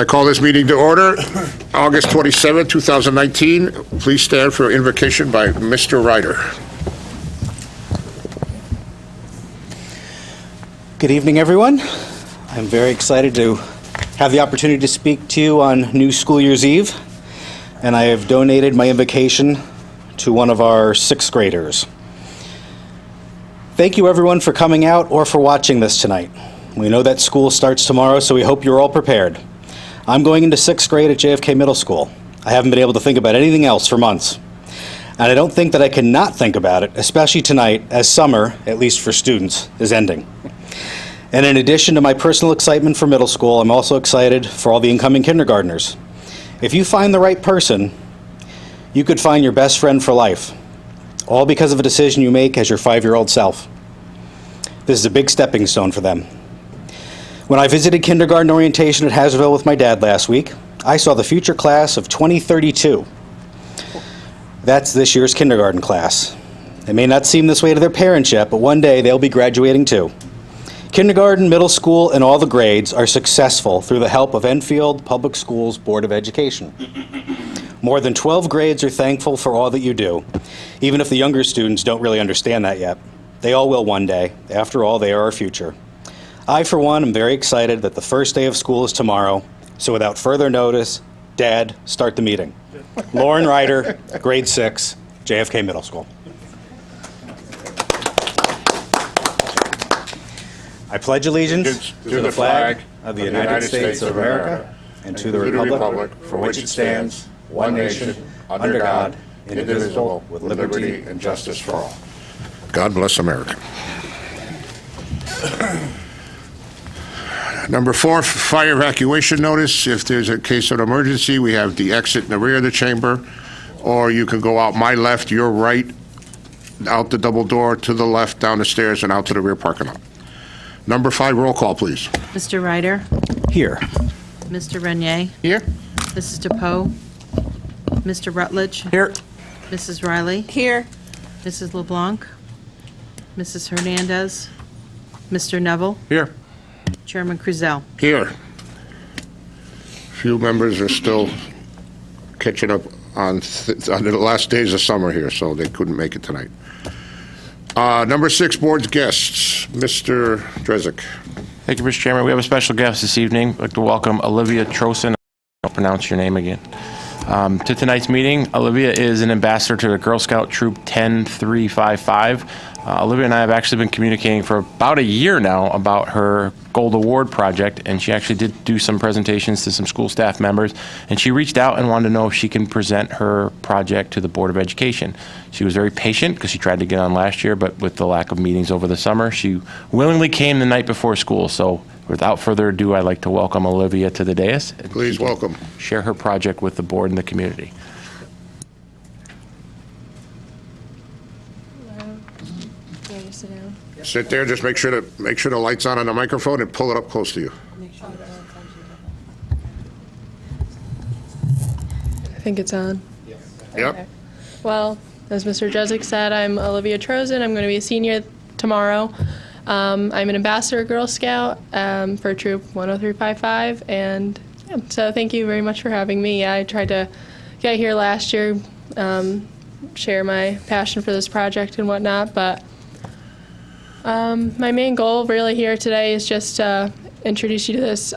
I call this meeting to order, August 27, 2019. Please stand for invocation by Mr. Ryder. Good evening, everyone. I'm very excited to have the opportunity to speak to you on New School Year's Eve, and I have donated my invocation to one of our sixth graders. Thank you, everyone, for coming out or for watching this tonight. We know that school starts tomorrow, so we hope you're all prepared. I'm going into sixth grade at JFK Middle School. I haven't been able to think about anything else for months. And I don't think that I can not think about it, especially tonight, as summer, at least for students, is ending. And in addition to my personal excitement for middle school, I'm also excited for all the incoming kindergartners. If you find the right person, you could find your best friend for life, all because of a decision you make as your 5-year-old self. This is a big stepping stone for them. When I visited kindergarten orientation at Hazardville with my dad last week, I saw the future class of 2032. That's this year's kindergarten class. It may not seem this way to their parents yet, but one day they'll be graduating too. Kindergarten, middle school, and all the grades are successful through the help of Enfield Public Schools Board of Education. More than 12 grades are thankful for all that you do, even if the younger students don't really understand that yet. They all will one day. After all, they are our future. I, for one, am very excited that the first day of school is tomorrow, so without further notice, Dad, start the meeting. Lauren Ryder, grade 6, JFK Middle School. I pledge allegiance to the flag of the United States of America and to the republic for which it stands, one nation, under God, indivisible, with liberty and justice for all. God bless America. Number 4, fire evacuation notice. If there's a case of emergency, we have the exit in the rear of the chamber, or you can go out my left, your right, out the double door, to the left, down the stairs, and out to the rear parking lot. Number 5, roll call, please. Mr. Ryder? Here. Mr. Renier? Here. Mrs. DePoe? Mr. Rutledge? Here. Mrs. Riley? Here. Mrs. LeBlanc? Mrs. Hernandez? Mr. Neville? Here. Chairman Kruzel? Here. Few members are still catching up on the last days of summer here, so they couldn't make it tonight. Number 6, board's guests. Mr. Drezek. Thank you, Mr. Chairman. We have a special guest this evening. I'd like to welcome Olivia Trosen. I'll pronounce your name again. To tonight's meeting, Olivia is an ambassador to the Girl Scout Troop 10355. Olivia and I have actually been communicating for about a year now about her Gold Award project, and she actually did do some presentations to some school staff members, and she reached out and wanted to know if she can present her project to the Board of Education. She was very patient because she tried to get on last year, but with the lack of meetings over the summer, she willingly came the night before school. So without further ado, I'd like to welcome Olivia to the dais. Please welcome. Share her project with the board and the community. Sit there, just make sure the light's on the microphone and pull it up close to you. I think it's on. Yep. Okay. Well, as Mr. Jezik said, I'm Olivia Trosen. I'm going to be a senior tomorrow. I'm an ambassador Girl Scout for Troop 10355, and yeah, so thank you very much for having me. I tried to get here last year, share my passion for this project and whatnot, but my main goal really here today is just to introduce you to this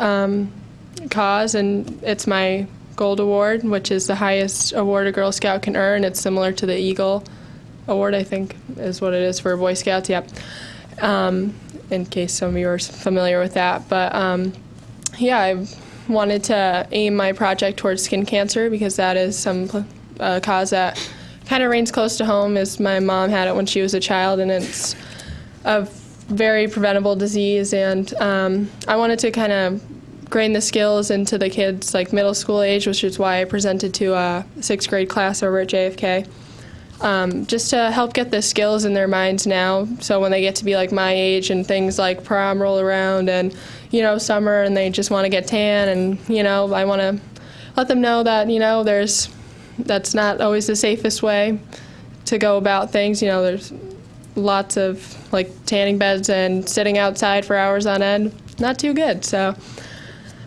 cause, and it's my Gold Award, which is the highest award a Girl Scout can earn. It's similar to the Eagle Award, I think, is what it is for Boy Scouts, yep. In case some of you are familiar with that. But yeah, I wanted to aim my project towards skin cancer because that is some cause that kind of reigns close to home, as my mom had it when she was a child, and it's a very preventable disease. And I wanted to kind of grain the skills into the kids like middle school age, which is why I presented to a 6th grade class over at JFK. Just to help get the skills in their minds now, so when they get to be like my age and things like prom roll around and, you know, summer, and they just want to get tan, and, you know, I want to let them know that, you know, that's not always the safest way to go about things. You know, there's lots of like tanning beds and sitting outside for hours on end, not too good. So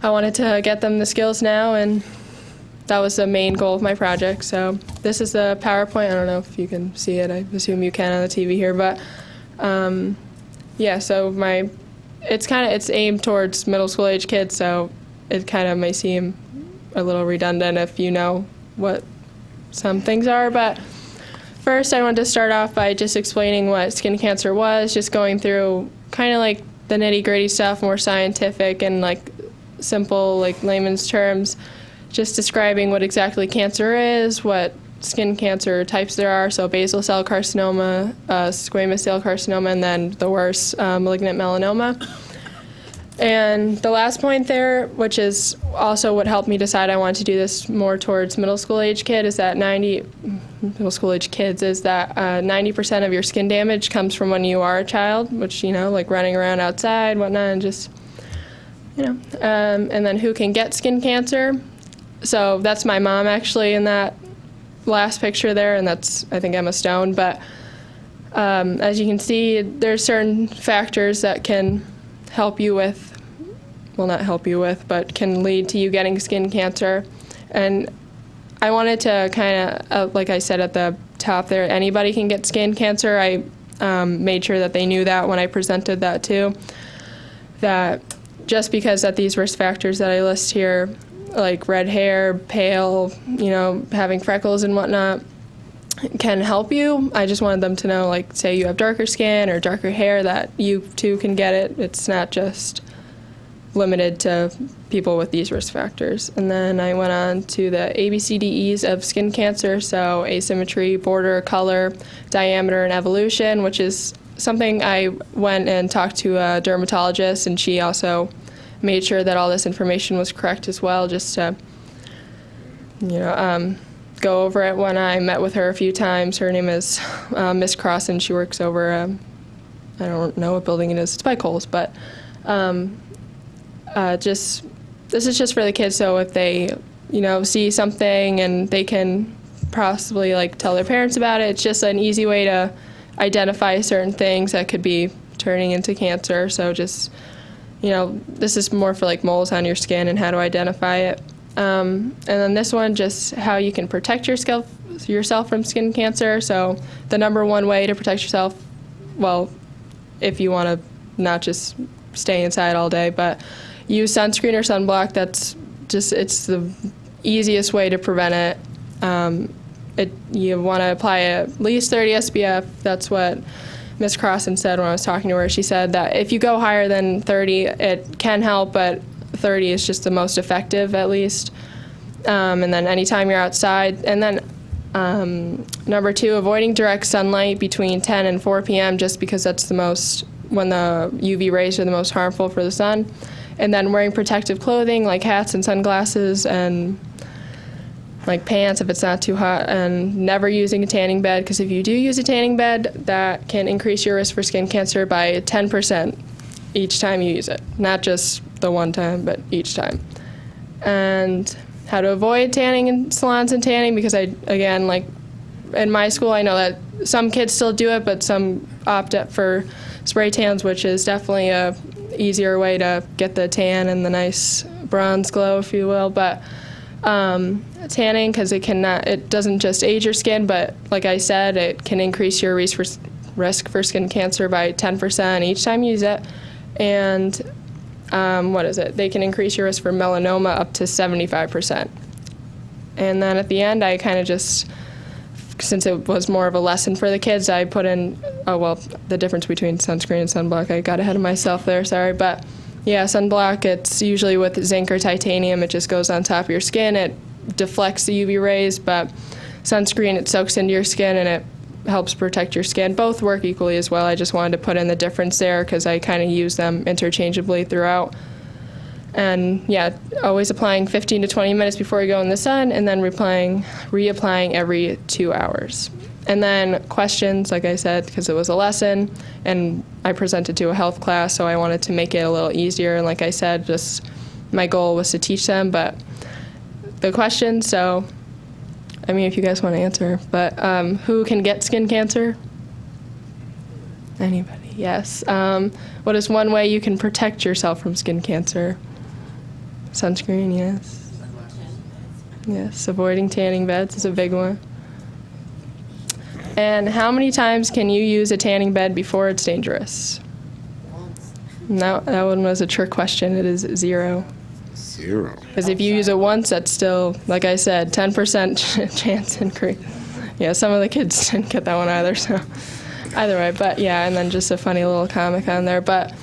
I wanted to get them the skills now, and that was the main goal of my project. So this is the PowerPoint. I don't know if you can see it. I assume you can on the TV here, but yeah. So it's aimed towards middle school age kids. So it kind of may seem a little redundant if you know what some things are, but first I wanted to start off by just explaining what skin cancer was, just going through kind of like the nitty-gritty stuff, more scientific and like simple, like layman's terms, just describing what exactly cancer is, what skin cancer types there are, so basal cell carcinoma, squamous cell carcinoma, and then the worst, malignant melanoma. And the last point there, which is also what helped me decide I wanted to do this more towards middle school age kids, is that 90% of your skin damage comes from when you are a child, which, like running around outside, whatnot, and just, and then who can get skin cancer. So that's my mom actually in that last picture there, and that's, I think, Emma Stone. But as you can see, there's certain factors that can help you with, well, not help you with, but can lead to you getting skin cancer. And I wanted to kind of, like I said at the top there, anybody can get skin cancer. I made sure that they knew that when I presented that too, that just because that these risk factors that I list here, like red hair, pale, having freckles and whatnot, can help you. I just wanted them to know, like, say you have darker skin or darker hair, that you too can get it. It's not just limited to people with these risk factors. And then I went on to the ABCDEs of skin cancer, so asymmetry, border, color, diameter, and evolution, which is something I went and talked to a dermatologist, and she also made sure that all this information was correct as well, just to, go over it when I met with her a few times. Her name is Miss Crossan. She works over, I don't know what building it is. It's by Kohl's, but this is just for the kids, so if they, see something and they can possibly like tell their parents about it, it's just an easy way to identify certain things that could be turning into cancer. So just, this is more for like moles on your skin and how to identify it. And then this one, just how you can protect yourself from skin cancer. So the number one way to protect yourself, well, if you want to not just stay inside all day, but use sunscreen or sunblock. That's just, it's the easiest way to prevent it. You want to apply at least 30 SPF. That's what Ms. Crossan said when I was talking to her. She said that if you go higher than 30, it can help, but 30 is just the most effective, at least. And then anytime you're outside. And then number 2, avoiding direct sunlight between 10 and 4 p.m. just because that's when the UV rays are the most harmful for the sun. And then wearing protective clothing like hats and sunglasses and like pants if it's not too hot, and never using a tanning bed, because if you do use a tanning bed, that can increase your risk for skin cancer by 10% each time you use it. Not just the one time, but each time. And how to avoid tanning in salons and tanning, because again, like in my school, I know that some kids still do it, but some opt for spray tans, which is definitely a easier way to get the tan and the nice bronze glow, if you will. But tanning, because it doesn't just age your skin, but like I said, it can increase your risk for skin cancer by 10% each time you use it. And they can increase your risk for melanoma up to 75%. And then at the end, I kind of just, since it was more of a lesson for the kids, I put in, the difference between sunscreen and sunblock. I got ahead of myself there, sorry. But yeah, sunblock, it's usually with zinc or titanium. It just goes on top of your skin. It deflects the UV rays, but sunscreen, it soaks into your skin and it helps protect your skin. Both work equally as well. I just wanted to put in the difference there because I kind of use them interchangeably throughout. And yeah, always applying 15 to 20 minutes before you go in the sun, and then reapplying every 2 hours. And then questions, like I said, because it was a lesson, and I presented to a health class, so I wanted to make it a little easier. And like I said, just my goal was to teach them, but the questions, so, I mean, if you guys want to answer, but who can get skin cancer? Anybody, yes. What is one way you can protect yourself from skin cancer? Sunscreen, yes. Yes, avoiding tanning beds is a big one. And how many times can you use a tanning bed before it's dangerous? No, that one was a trick question. It is 0. 0. Because if you use it once, that's still, like I said, 10% chance increase. Yeah, some of the kids didn't get that one either, so either way. But yeah, and then just a funny little comic on there. But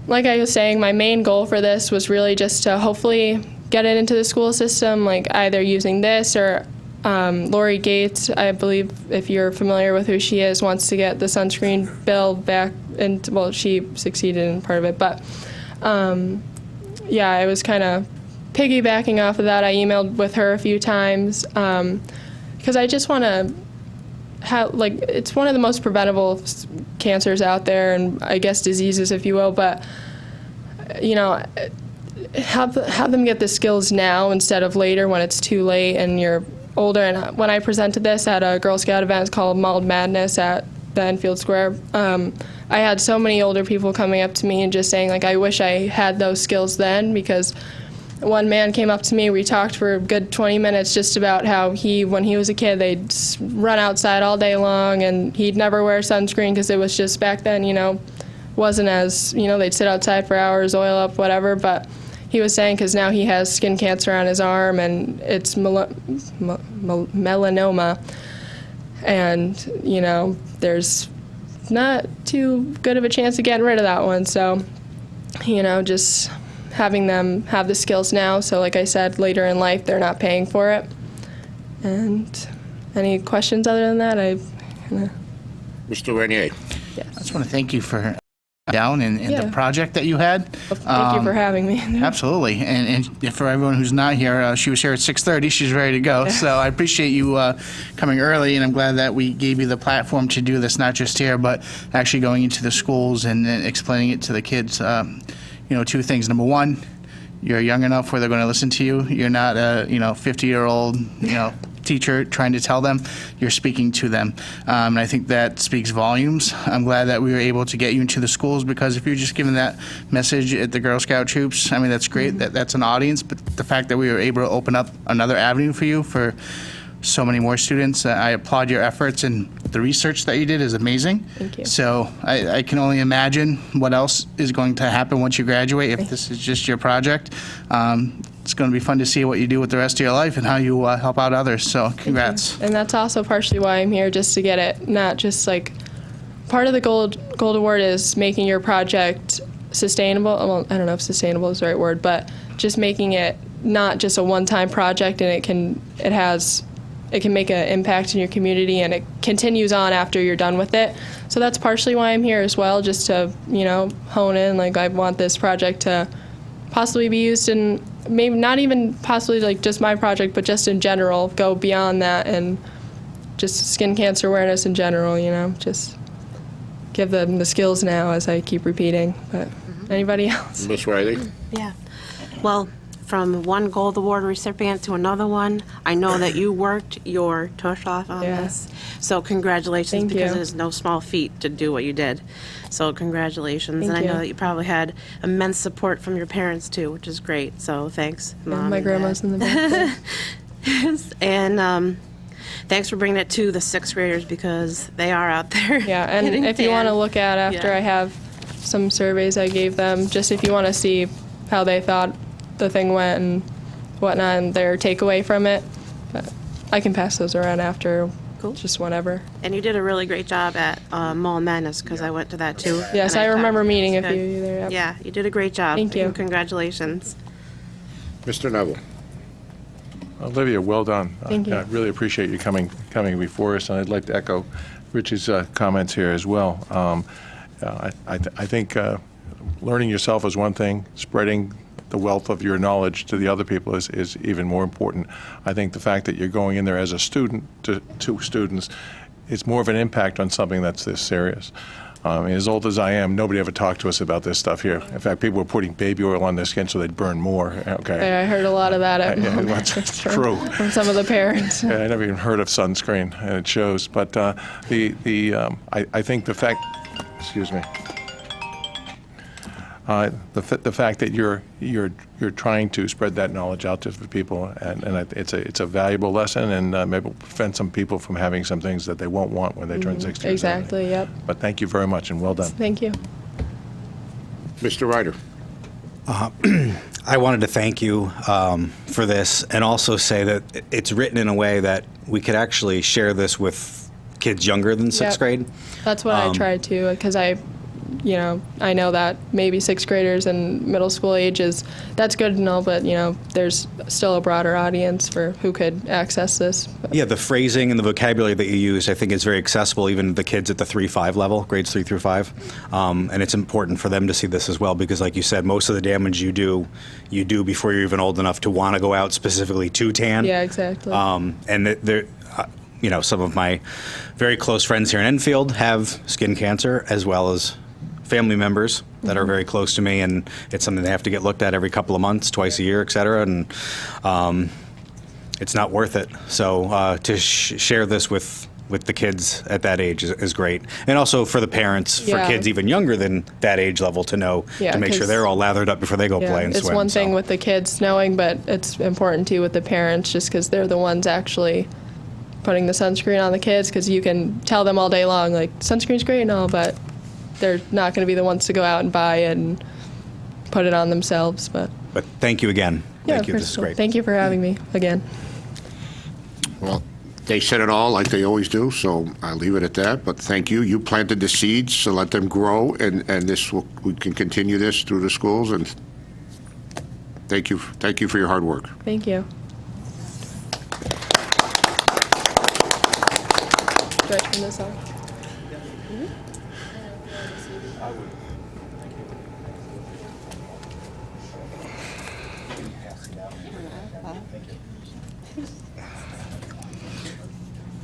like I was saying, my main goal for this was really just to hopefully get it into the school system, like either using this or Lori Gates, I believe, if you're familiar with who she is, wants to get the sunscreen bill back. And well, she succeeded in part of it, but yeah, I was kind of piggybacking off of that. I emailed with her a few times because I just want to have, like, it's one of the most preventable cancers out there, and I guess diseases, if you will. But you know, have them get the skills now instead of later when it's too late and you're older. And when I presented this at a Girl Scout event called Mauled Madness at the Enfield Square, I had so many older people coming up to me and just saying, like, I wish I had those skills then, because one man came up to me, we talked for a good 20 minutes just about how when he was a kid, they'd run outside all day long and he'd never wear sunscreen because it was just back then, you know, wasn't as, you know, they'd sit outside for hours, oil up, whatever. But he was saying because now he has skin cancer on his arm and it's melanoma, and you know, there's not too good of a chance of getting rid of that one. So, you know, just having them have the skills now, so like I said, later in life they're not paying for it. And any questions other than that? Mr. Renier. I just want to thank you for down and Yeah. the project that you had. Thank you for having me. Absolutely. And for everyone who's not here, she was here at 6:30. She's ready to go. So I appreciate you coming early, and I'm glad that we gave you the platform to do this, not just here, but actually going into the schools and explaining it to the kids. You know, 2 things. Number 1, you're young enough where they're going to listen to you. You're not a 50-year-old teacher trying to tell them. You're speaking to them, and I think that speaks volumes. I'm glad that we were able to get you into the schools, because if you're just giving that message at the Girl Scout troops, I mean, that's great. That's an audience, but the fact that we were able to open up another avenue for you for so many more students, I applaud your efforts, and the research that you did is amazing. Thank you. So I can only imagine what else is going to happen once you graduate if this is just your project. It's going to be fun to see what you do with the rest of your life and how you help out others. So congrats. And that's also partially why I'm here, just to get it, not just like, part of the gold award is making your project sustainable. Well, I don't know if sustainable is the right word, but just making it not just a one-time project, and it can make an impact in your community, and it continues on after you're done with it. So that's partially why I'm here as well, just to, hone in, like, I want this project to possibly be used in, maybe not even possibly like just my project, but just in general, go beyond that, and just skin cancer awareness in general, just give them the skills now, as I keep repeating. But anybody else? Ms. Riley? Yeah. Well, from one gold award recipient to another one, I know that you worked your tush off on Yeah. this. So congratulations, Thank because you. it is no small feat to do what you did. So congratulations. Thank and I you. know that you probably had immense support from your parents too, which is great. So thanks, Mom. My and grandma's Dad. in the back. And thanks for bringing it to the 6th graders, because they are out there. Yeah, and getting if you want to tanned. look at after Yeah. I have some surveys I gave them, just if you want to see how they thought the thing went and whatnot, and their takeaway from it, but I can pass those around after, Cool. just whenever. And you did a really great job at Mall Madness, because I went to that too. Yes, and I talked- remember meeting a Good. few there. Yep. Yeah, you did a great job. Thank you. And congratulations. Mr. Neville? Olivia, well done. Thank you. I really appreciate you coming before us, and I'd like to echo Rich's comments here as well. I think learning yourself is one thing, spreading the wealth of your knowledge to the other people is even more important. I think the fact that you're going in there as a student to students, it's more of an impact on something that's this serious. As old as I am, nobody ever talked to us about this stuff here. In fact, people were putting baby oil on their skin so they'd burn more. Okay. Yeah, I heard a lot of that at Yeah, Mall that's Madness true. from some of the parents. Yeah, I never even heard of sunscreen, and it shows. But I think the fact, excuse me, the fact that you're trying to spread that knowledge out to people, and it's a valuable lesson, and maybe will prevent some people from having some things that they won't want when they turn 60 years old. Exactly, yep. But thank you very much, and well done. Thank you. Mr. Ryder. I wanted to thank you for this and also say that it's written in a way that we could actually share this with kids younger than sixth Yep. grade. That's what I tried to, because I know that maybe sixth graders and middle school ages, that's good and all, but, there's still a broader audience for who could access this. Yeah, the phrasing and the vocabulary that you use, I think, is very accessible, even to the kids at the 3-5 level, grades 3 through 5. And it's important for them to see this as well, because, like you said, most of the damage you do before you're even old enough to want to go out specifically to tan. Yeah, exactly. And some of my very close friends here in Enfield have skin cancer, as well as family members that are very close to me, and it's something they have to get looked at every couple of months, twice a year, et cetera, and it's not worth it. So to share this with the kids at that age is great. And also for the parents, for Yeah. kids even younger than that age level to know, Yeah, to make sure 'cause- they're all lathered up before they go play and it's swim. one thing so. with the kids knowing, but it's important too with the parents, just because they're the ones actually putting the sunscreen on the kids, because you can tell them all day long, like, sunscreen's great and all, but they're not going to be the ones to go out and buy it and put it on themselves. But thank you again. yeah, Thank you. This is Crystal, great. thank you for having me again. Well, they said it all like they always do, so I'll leave it at that. But thank you. You planted the seeds, so let them grow, and we can continue this through the schools. And thank you for your hard work. Thank you. Do I turn this off?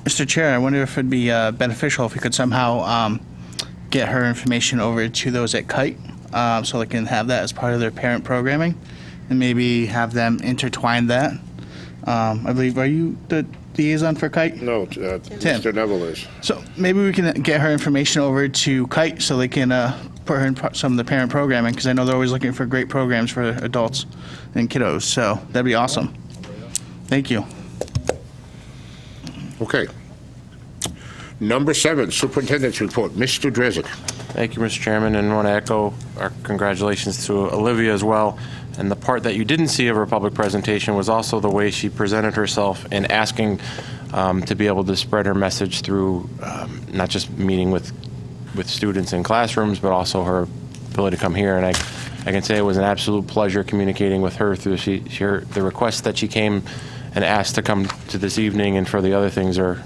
Mr. Chair, I wonder if it'd be beneficial if we could somehow get her information over to those at Kite, so they can have that as part of their parent programming, and maybe have them intertwine that. I believe, are you the liaison for Kite? No, Mr. Neville is. So maybe we can get her information over to Kite so they can put her in some of the parent programming, because I know they're always looking for great programs for adults and kiddos. So that'd be awesome. Thank you. Okay. Number 7, Superintendent's Report. Mr. Drezick. Thank you, Mr. Chairman, and want to echo our congratulations to Olivia as well. And the part that you didn't see of her public presentation was also the way she presented herself in asking to be able to spread her message through not just meeting with students in classrooms, but also her ability to come here. And I can say it was an absolute pleasure communicating with her through the request that she came and asked to come to this evening, and for the other things are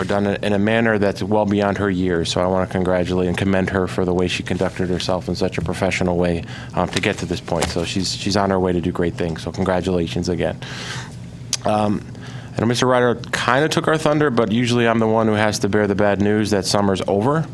done in a manner that's well beyond her years. So I want to congratulate and commend her for the way she conducted herself in such a professional way to get to this point. So she's on her way to do great things. So congratulations again. And Mr. Ryder kind of took our thunder, but usually I'm the one who has to bear the bad news that summer's over,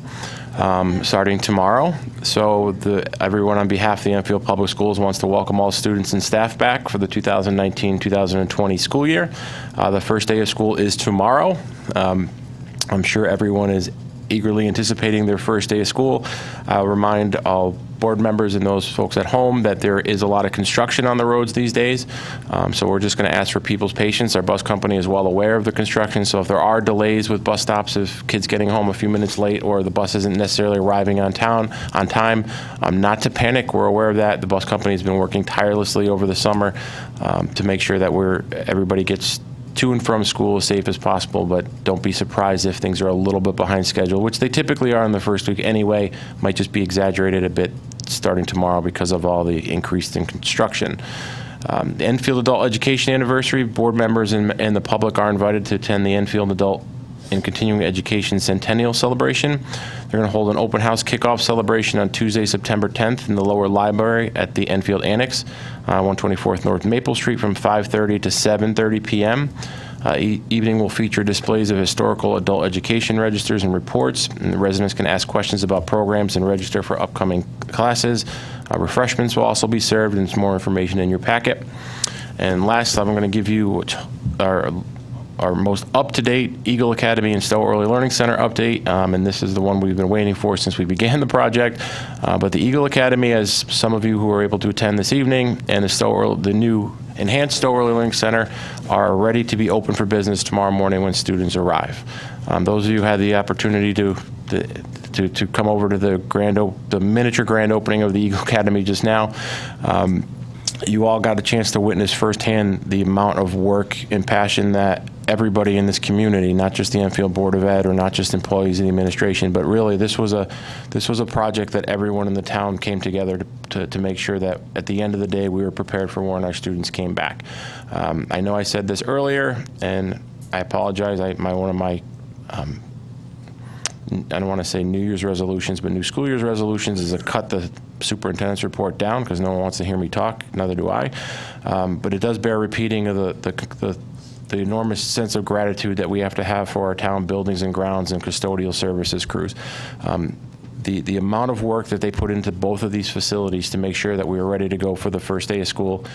starting tomorrow. So everyone on behalf of the Enfield Public Schools wants to welcome all students and staff back for the 2019-2020 school year. The first day of school is tomorrow. I'm sure everyone is eagerly anticipating their first day of school. I'll remind all board members and those folks at home that there is a lot of construction on the roads these days. So we're just going to ask for people's patience. Our bus company is well aware of the construction. So if there are delays with bus stops, if kids getting home a few minutes late or the bus isn't necessarily arriving on time, not to panic. We're aware of that. The bus company has been working tirelessly over the summer to make sure that everybody gets to and from school as safe as possible, but don't be surprised if things are a little bit behind schedule, which they typically are in the first week anyway. Might just be exaggerated a bit starting tomorrow because of all the increase in construction. The Enfield Adult Education Anniversary, board members and the public are invited to attend the Enfield Adult and Continuing Education Centennial Celebration. They're going to hold an open house kickoff celebration on Tuesday, September 10th in the lower library at the Enfield Annex, 124th North Maple Street from 5:30 to 7:30 p.m. Evening will feature displays of historical adult education registers and reports, and the residents can ask questions about programs and register for upcoming classes. Refreshments will also be served, and some more information in your packet. And last, I'm going to give you our most up-to-date Eagle Academy and Stowe Early Learning Center update, and this is the one we've been waiting for since we began the project. But the Eagle Academy, as some of you who were able to attend this evening, and the new enhanced Stowe Early Learning Center are ready to be open for business tomorrow morning when students arrive. Those of you who had the opportunity to come over to the miniature grand opening of the Eagle Academy just now, you all got a chance to witness firsthand the amount of work and passion that everybody in this community, not just the Enfield Board of Ed or not just employees of the administration, but really this was a project that everyone in the town came together to make sure that at the end of the day we were prepared for when our students came back. I know I said this earlier, and I apologize. One of my I don't want to say New Year's resolutions, but new school year's resolutions is to cut the superintendent's report down because no one wants to hear me talk, neither do I. But it does bear repeating of the enormous sense of gratitude that we have to have for our town buildings and grounds and custodial services crews. The amount of work that they put into both of these facilities to make sure that we were ready to go for the first day of school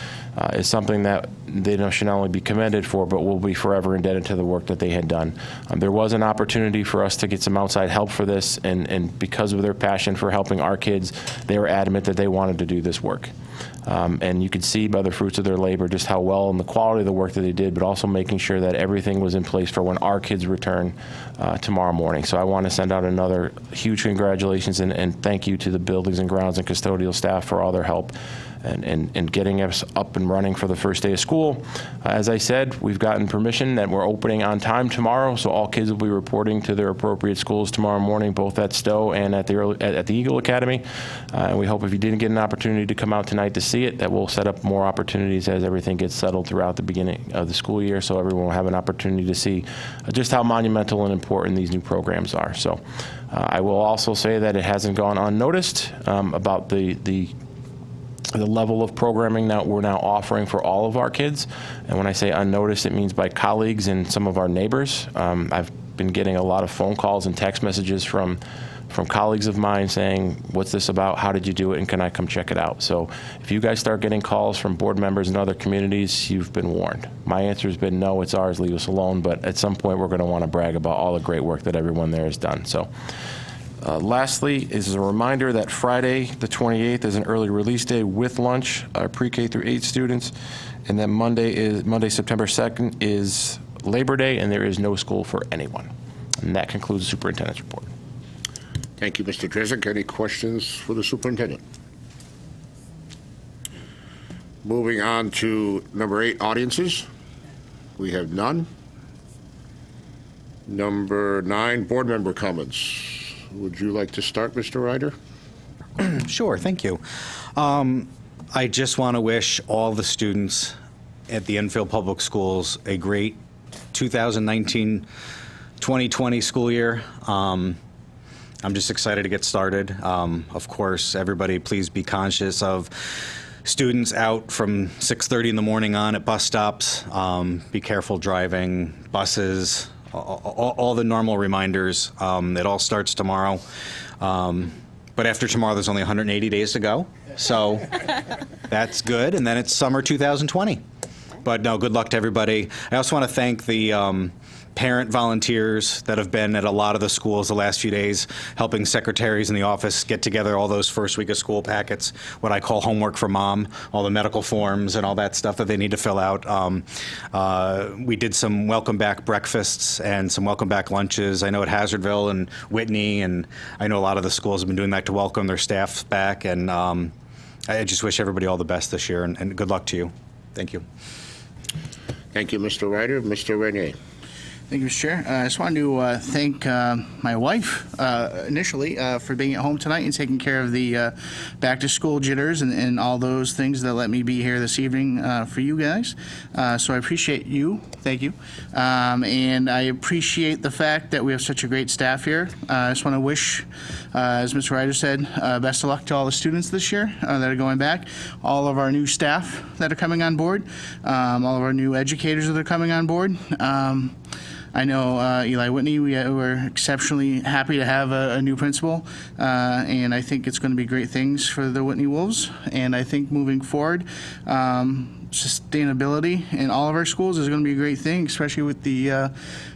is something that they should not only be commended for, but will be forever indebted to the work that they had done. There was an opportunity for us to get some outside help for this, and because of their passion for helping our kids, they were adamant that they wanted to do this work. And you could see by the fruits of their labor just how well and the quality of the work that they did, but also making sure that everything was in place for when our kids return tomorrow morning. So I want to send out another huge congratulations and thank you to the buildings and grounds and custodial staff for all their help and getting us up and running for the first day of school. As I said, we've gotten permission that we're opening on time tomorrow, so all kids will be reporting to their appropriate schools tomorrow morning, both at Stowe and at the Eagle Academy. And we hope if you didn't get an opportunity to come out tonight to see it, that we'll set up more opportunities as everything gets settled throughout the beginning of the school year, so everyone will have an opportunity to see just how monumental and important these new programs are. So I will also say that it hasn't gone unnoticed about the level of programming that we're now offering for all of our kids. And when I say unnoticed, it means by colleagues and some of our neighbors. I've been getting a lot of phone calls and text messages from colleagues of mine saying, what's this about? How did you do it? And can I come check it out? So if you guys start getting calls from board members in other communities, you've been warned. My answer has been no, it's ours, leave us alone. But at some point, we're going to want to brag about all the great work that everyone there has done. So lastly, is a reminder that Friday, the 28th, is an early release day with lunch, pre-K through 8 students, and then Monday, September 2nd, is Labor Day, and there is no school for anyone. And that concludes the superintendent's report. Thank you, Mr. Drezek. Any questions for the superintendent? Moving on to number 8, audiences. We have none. Number 9, board member comments. Would you like to start, Mr. Ryder? Sure, thank you. I just want to wish all the students at the Enfield Public Schools a great 2019-2020 school year. I'm just excited to get started. Of course, everybody please be conscious of students out from 6:30 in the morning on at bus stops. Be careful driving, buses, all the normal reminders. It all starts tomorrow. But after tomorrow, there's only 180 days to go. So that's good. And then it's summer 2020. But no, good luck to everybody. I also want to thank the parent volunteers that have been at a lot of the schools the last few days, helping secretaries in the office get together all those first week of school packets, what I call homework for mom, all the medical forms and all that stuff that they need to fill out. We did some welcome back breakfasts and some welcome back lunches. I know at Hazardville and Whitney, and I know a lot of the schools have been doing that to welcome their staff back. And I just wish everybody all the best this year, and good luck to you. Thank you. Thank you, Mr. Ryder. Mr. Renier. Thank you, Mr. Chair. I just wanted to thank my wife initially for being at home tonight and taking care of the back-to-school jitters and all those things that let me be here this evening for you guys. So I appreciate you. Thank you. And I appreciate the fact that we have such a great staff here. I just want to wish, as Mr. Ryder said, best of luck to all the students this year that are going back, all of our new staff that are coming on board, all of our new educators that are coming on board. I know Eli Whitney, we're exceptionally happy to have a new principal, and I think it's going to be great things for the Whitney Wolves. And I think moving forward, sustainability in all of our schools is going to be a great thing, especially with the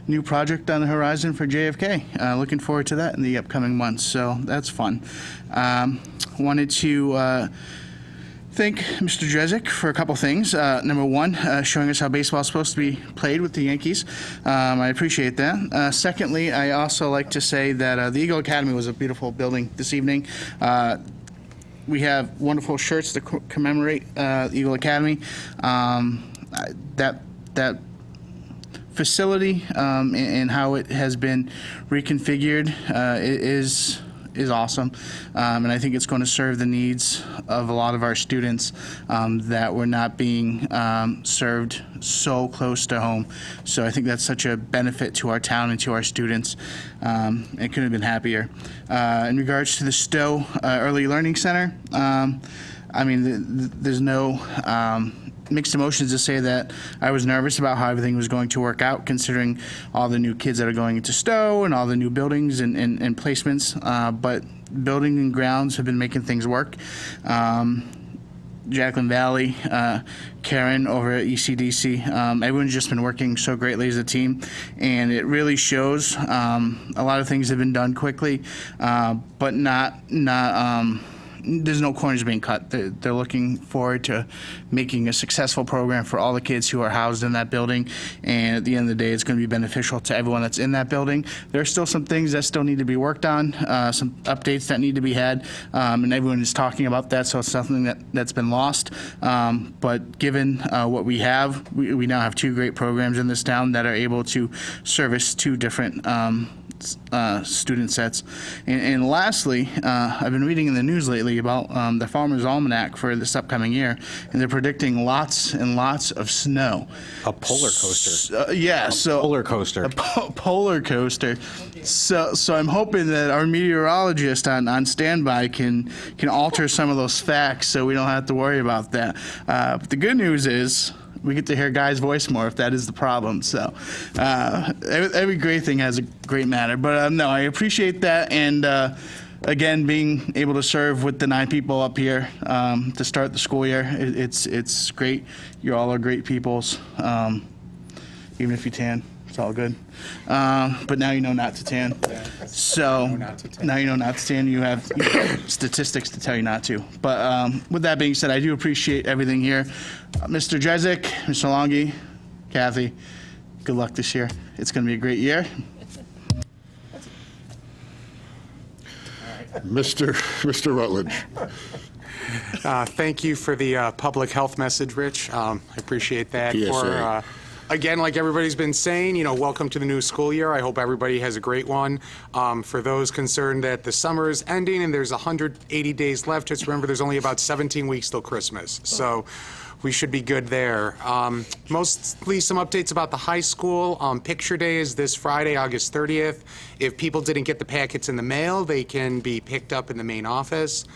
new project on the horizon for JFK. Looking forward to that in the upcoming months, so that's fun. Wanted to thank Mr. Drezik for a couple things. Number one, showing us how baseball is supposed to be played with the Yankees. I appreciate that. Secondly, I also like to say that the Eagle Academy was a beautiful building this evening. We have wonderful shirts to commemorate the Eagle Academy. That facility and how it has been reconfigured is awesome, and I think it's going to serve the needs of a lot of our students that were not being served so close to home. So I think that's such a benefit to our town and to our students. It couldn't have been happier. In regards to the Stowe Early Learning Center, I mean, there's no mixed emotions to say that I was nervous about how everything was going to work out, considering all the new kids that are going into Stowe and all the new buildings and placements. But building and grounds have been making things work. Jacqueline Valley, Karen over at ECDC, everyone's just been working so greatly as a team, and it really shows. A lot of things have been done quickly, but not there's no corners being cut. They're looking forward to making a successful program for all the kids who are housed in that building, and at the end of the day, it's going to be beneficial to everyone that's in that building. There are still some things that still need to be worked on, some updates that need to be had, and everyone is talking about that, so it's something that's been lost. But given what we have, we now have two great programs in this town that are able to service two different student sets. And lastly, I've been reading in the news lately about the Farmer's Almanac for this upcoming year, and they're predicting lots and lots of snow. A polar coaster. Polar coaster. Polar coaster. So I'm hoping that our meteorologist on standby can alter some of those facts so we don't have to worry about that. But the good news is we get to hear Guy's voice more if that is the problem. So every great thing has a great matter. But no, I appreciate that. And again, being able to serve with the 9 people up here to start the school year, it's great. You all are great peoples, even if you tan. It's all good. But now you know not to tan. So now you know not to tan. You have statistics to tell you not to. But with that being said, I do appreciate everything here. Mr. Drezik, Mr. Longi, Kathy, good luck this year. It's going to be a great year. Mr. Rutledge. Thank you for the public health message, Rich. I appreciate that. PSA. Again, like everybody's been saying, welcome to the new school year. I hope everybody has a great one. For those concerned that the summer is ending and there's 180 days left, just remember there's only about 17 weeks till Christmas. So we should be good there. Mostly some updates about the high school. Picture Day is this Friday, August 30th. If people didn't get the packets in the mail, they can be picked up in the main office.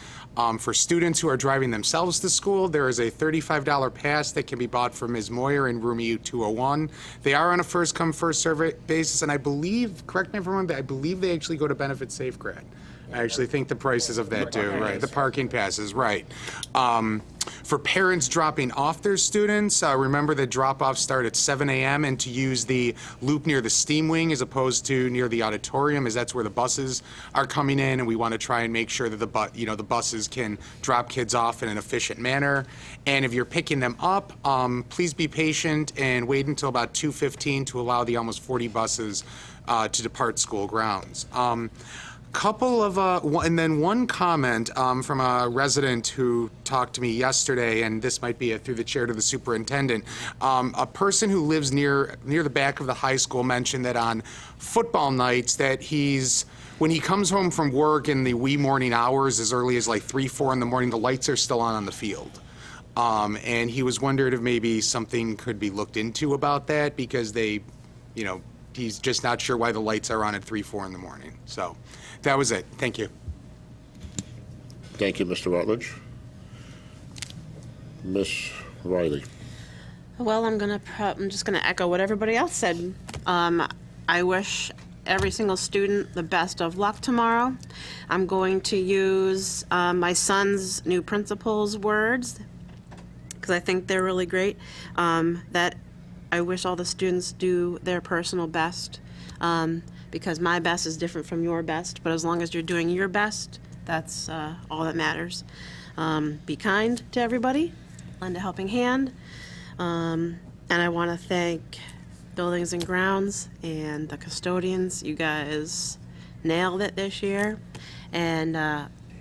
For students who are driving themselves to school, there is a $35 pass that can be bought from Ms. Moyer in room U201. They are on a first-come, first-served basis, and I believe, correct me if I'm wrong, I believe they actually go to Benefit Safegrad. I actually think the prices of that do, right? The parking passes, right. For parents dropping off their students, remember that drop-offs start at 7 a.m. and to use the loop near the steam wing as opposed to near the auditorium, as that's where the buses are coming in, and we want to try and make sure that the buses can drop kids off in an efficient manner. And if you're picking them up, please be patient and wait until about 2:15 to allow the almost 40 buses to depart school grounds. And then one comment from a resident who talked to me yesterday, and this might be through the chair to the superintendent. A person who lives near the back of the high school mentioned that on football nights that when he comes home from work in the wee morning hours, as early as like 3, 4 in the morning, the lights are still on the field. And he was wondering if maybe something could be looked into about that, because he's just not sure why the lights are on at 3, 4 in the morning. So that was it. Thank you. Thank you, Mr. Rutledge. Ms. Riley. Well, I'm just gonna echo what everybody else said. I wish every single student the best of luck tomorrow. I'm going to use my son's new principal's words. because I think they're really great. That I wish all the students do their personal best, because my best is different from your best, but as long as you're doing your best, that's all that matters. Be kind to everybody, lend a helping hand, and I want to thank Buildings and Grounds and the custodians. You guys nailed it this year, and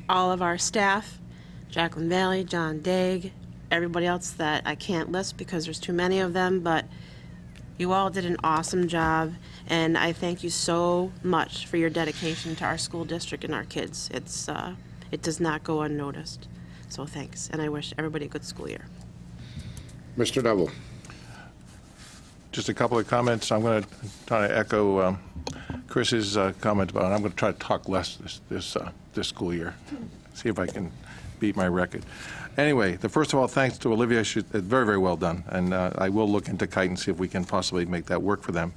all of our staff, Jacqueline Valley, John Daig, everybody else that I can't list because there's too many of them, but you all did an awesome job, and I thank you so much for your dedication to our school district and our kids. It does not go unnoticed, so thanks, and I wish everybody a good school year. Mr. Neville. Just a couple of comments. I'm going to try to echo Chris's comment about, I'm going to try to talk less this school year. See if I can beat my record. Anyway, first of all, thanks to Olivia. She's very, very well done. And I will look into Kite and see if we can possibly make that work for them.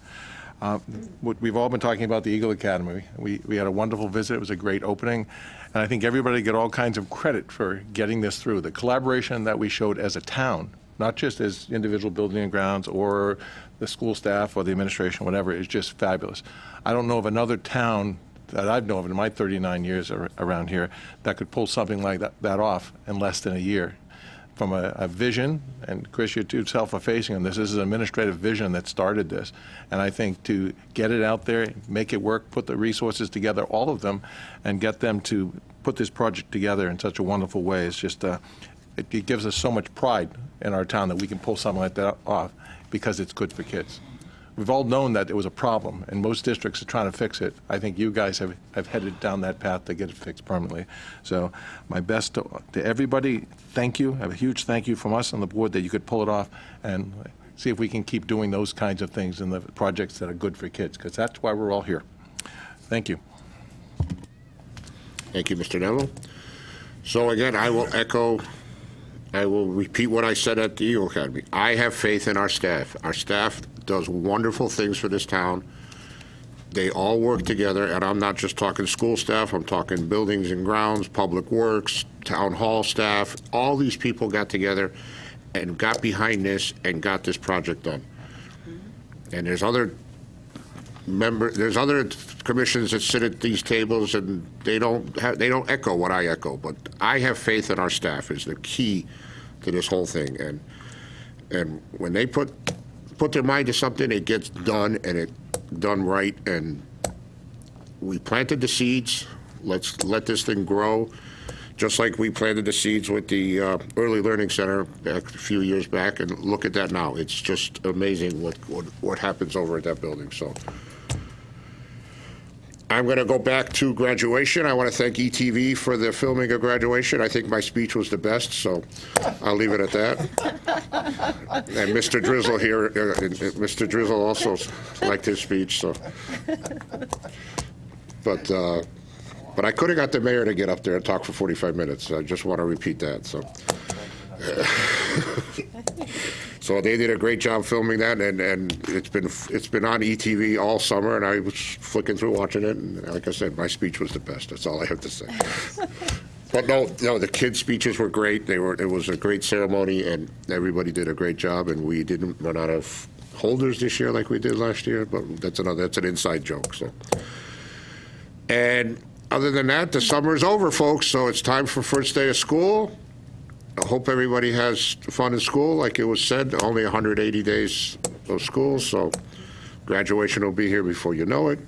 We've all been talking about the Eagle Academy. We had a wonderful visit. It was a great opening. And I think everybody get all kinds of credit for getting this through. The collaboration that we showed as a town, not just as individual building and grounds or the school staff or the administration, whatever, is just fabulous. I don't know of another town that I've known of in my 39 years around here that could pull something like that off in less than a year. From a vision, and Chris, you yourself are facing on this is an administrative vision that started this. And I think to get it out there, make it work, put the resources together, all of them, and get them to put this project together in such a wonderful way is just, it gives us so much pride in our town that we can pull something like that off because it's good for kids. We've all known that it was a problem, and most districts are trying to fix it. I think you guys have headed down that path to get it fixed permanently. So my best to everybody, thank you. I have a huge thank you from us on the board that you could pull it off and see if we can keep doing those kinds of things in the projects that are good for kids, because that's why we're all here. Thank you. Thank you, Mr. Neville. So again, I will repeat what I said at the Eagle Academy. I have faith in our staff. Our staff does wonderful things for this town. They all work together, and I'm not just talking school staff, I'm talking buildings and grounds, public works, town hall staff. All these people got together and got behind this and got this project done. And there's other commissions that sit at these tables and they don't echo what I echo, but I have faith in our staff is the key to this whole thing. And when they put their mind to something, it gets done, and it done right. And we planted the seeds. Let's let this thing grow, just like we planted the seeds with the Early Learning Center back a few years back. And look at that now. It's just amazing what happens over at that building. So I'm going to go back to graduation. I want to thank ETV for the filming of graduation. I think my speech was the best, so I'll leave it at that. And Mr. Drizzle here, Mr. Drizzle also liked his speech, so. But I could have got the mayor to get up there and talk for 45 minutes. I just want to repeat that, so. So they did a great job filming that, and it's been on ETV all summer, and I was flicking through watching it, and like I said, my speech was the best. That's all I have to say. But no, the kids' speeches were great. It was a great ceremony, and everybody did a great job, and we didn't run out of holders this year like we did last year, but that's an inside joke. So, and other than that, the summer's over, folks, so it's time for first day of school. I hope everybody has fun in school. Like it was said, only 180 days of school, so graduation will be here before you know it.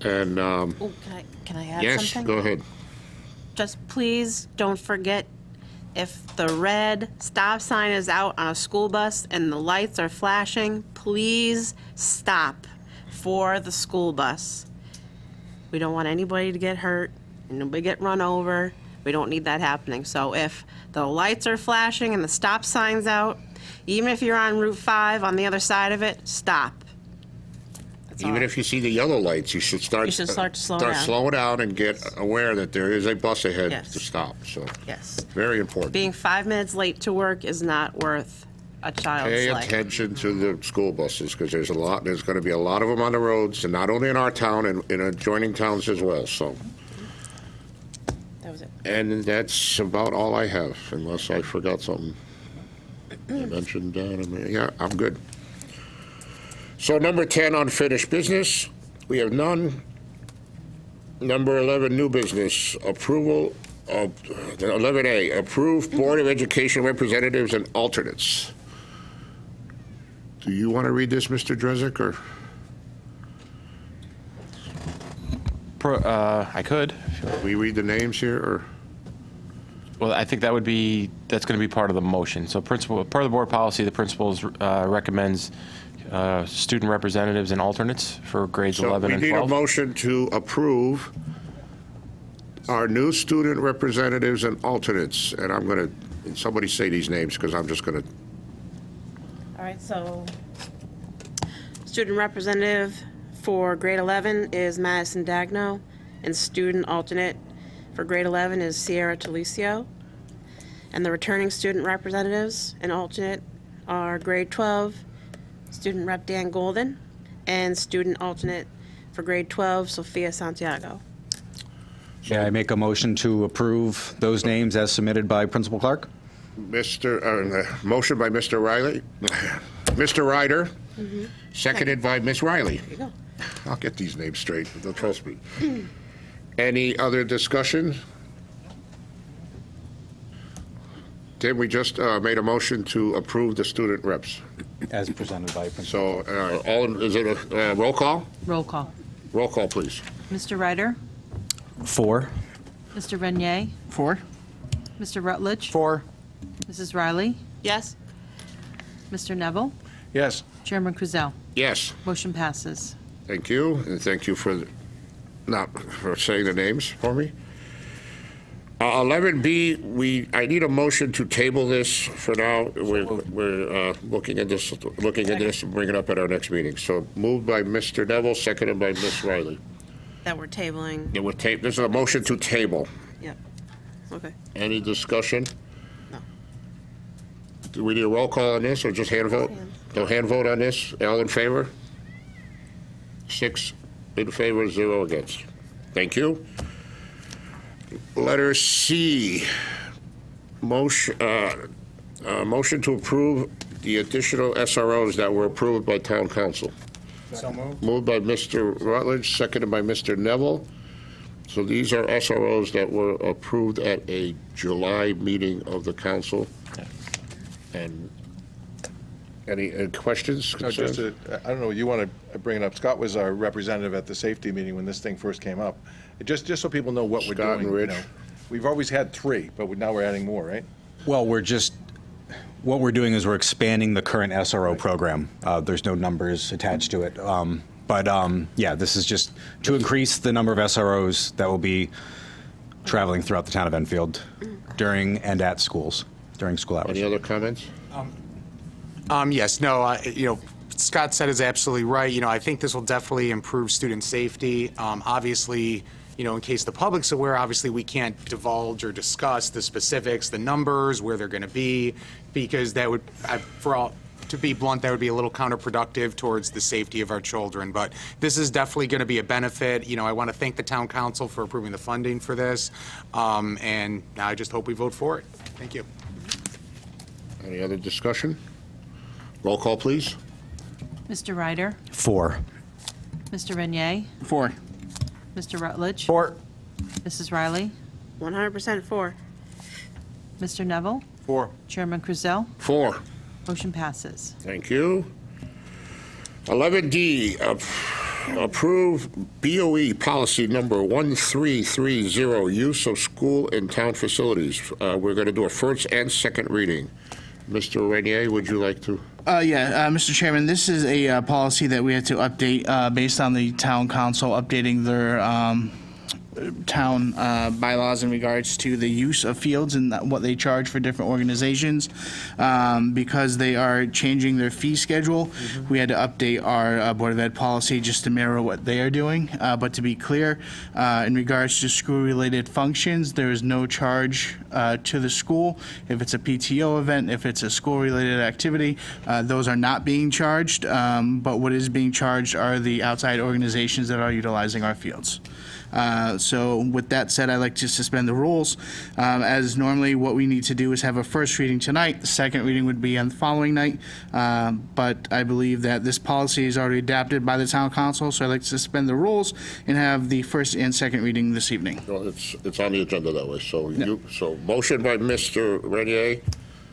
And Can I add yes, something? go ahead. Just please don't forget, if the red stop sign is out on a school bus and the lights are flashing, please stop for the school bus. We don't want anybody to get hurt, nobody get run over. We don't need that happening. So if the lights are flashing and the stop sign's out, even if you're on Route 5 on the other side of it, stop. That's Even all. if you see the yellow lights, you should start to slow down. slow down and get aware that there is a bus ahead Yes. to stop. So Yes. very important. Being 5 minutes late to work is not worth a child's Pay life. attention to the school buses, because there's going to be a lot of them on the roads, and not only in our town, and in adjoining towns as well. So. That was it. And that's about all I have, unless I forgot something. I mentioned, yeah, I'm good. So number 10, unfinished business, we have none. Number 11, new business, approval of, 11A, approve Board of Education representatives and alternates. Do you want to read this, Mr. Drezek, or? I could. We read the names here, or? Well, I think that's going to be part of the motion. So part of the board policy, the principals recommends student representatives and alternates for grades 11 and So we need a 12. motion to approve our new student representatives and alternates, and I'm going to, somebody say these names, because I'm just going to, All right, so student representative for grade 11 is Madison Dagno, and student alternate for grade 11 is Sierra Talicio. And the returning student representatives and alternate are grade 12, student rep Dan Golden, and student alternate for grade 12, Sophia Santiago. May I make a motion to approve those names as submitted by Principal Clark? motion by Mr. Riley, Mr. Ryder, seconded by Ms. Riley. There you go. I'll get these names straight, don't trust me. Any other discussion? Tim, we just made a motion to approve the student reps. As presented by Principal. So, is it a roll call? Roll call. Roll call, please. Mr. Ryder? 4. Mr. Renier? 4? Mr. Rutledge? 4. Mrs. Riley? Yes? Mr. Neville? Yes. Chairman Kruzel? Yes, Motion passes. thank you, and thank you for saying the names for me. 11B, I need a motion to table this for now. We're looking at this, and bring it up at our next meeting. So moved by Mr. Neville, seconded by Ms. Riley. That we're tabling. This is a motion to table. Yep. Okay. Any discussion? No. Do we need a roll call on this, or just hand vote? No hand vote on this? All in favor? 6 in favor, 0 against. Thank you. Letter C, motion to approve the additional SROs that were approved by town council. So moved. Moved by Mr. Rutledge, seconded by Mr. Neville. So these are SROs that were approved at a July meeting of the council. And any questions, No, just concerns? I don't know, you want to bring it up. Scott was our representative at the safety meeting when this thing first came up. Just so people know what we're Scott doing. and you Rich. know. We've always had 3, but now we're adding more, right? Well, what we're doing is we're expanding the current SRO program. There's no numbers attached to it. Yeah, this is just to increase the number of SROs that will be traveling throughout the town of Enfield during and at schools, during school hours. Any other comments? Yes, no, Scott said is absolutely right. I think this will definitely improve student safety. Obviously, in case the public's aware, obviously we can't divulge or discuss the specifics, the numbers, where they're going to be, because that would, to be blunt, that would be a little counterproductive towards the safety of our children. But this is definitely going to be a benefit. I want to thank the town council for approving the funding for this. And now I just hope we vote for it. Thank you. Any other discussion? Roll call, please. Mr. Ryder? 4. Mr. Renier? 4. Mr. Rutledge? 4. Mrs. Riley? 100% for. Mr. Neville? 4. Chairman Kruzel? 4. Motion passes. Thank you. 11D, approve BOE policy number 1330, use of school and town facilities. We're going to do a first and second reading. Mr. Renier, would you like to? Mr. Chairman, this is a policy that we had to update based on the town council updating their town bylaws in regards to the use of fields and what they charge for different organizations. Because they are changing their fee schedule, we had to update our Board of Ed policy just to mirror what they are doing. But to be clear, in regards to school-related functions, there is no charge to the school. If it's a PTO event, if it's a school-related activity, those are not being charged. But what is being charged are the outside organizations that are utilizing our fields. So with that said, I'd like to suspend the rules. As normally what we need to do is have a first reading tonight. The second reading would be on the following night. But I believe that this policy is already adopted by the town council, so I'd like to suspend the rules and have the first and second reading this evening. Well, it's on the agenda that way, so so motion by Mr. Renier,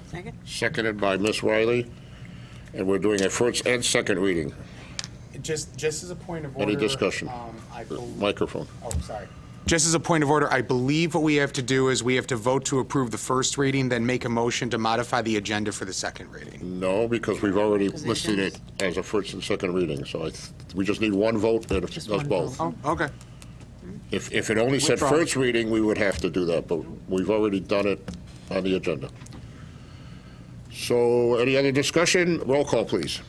Second? seconded by Ms. Riley, and we're doing a first and second reading. Just as a point of order. Any discussion? I believe. Microphone. Oh, sorry. Just as a point of order, I believe what we have to do is we have to vote to approve the first reading, then make a motion to modify the agenda for the second reading. No, because we've already listed it as a first and second reading, so we just need one vote, and it does one both. vote. Okay. If it only said Withdraw. first reading, we would have to do that, but we've already done it on the agenda. So, any other discussion? Roll call, please.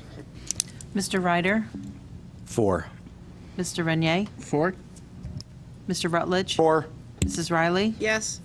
Mr. Ryder? 4. Mr. Renier? 4? Mr. Rutledge? 4. Mrs. Riley? Yes.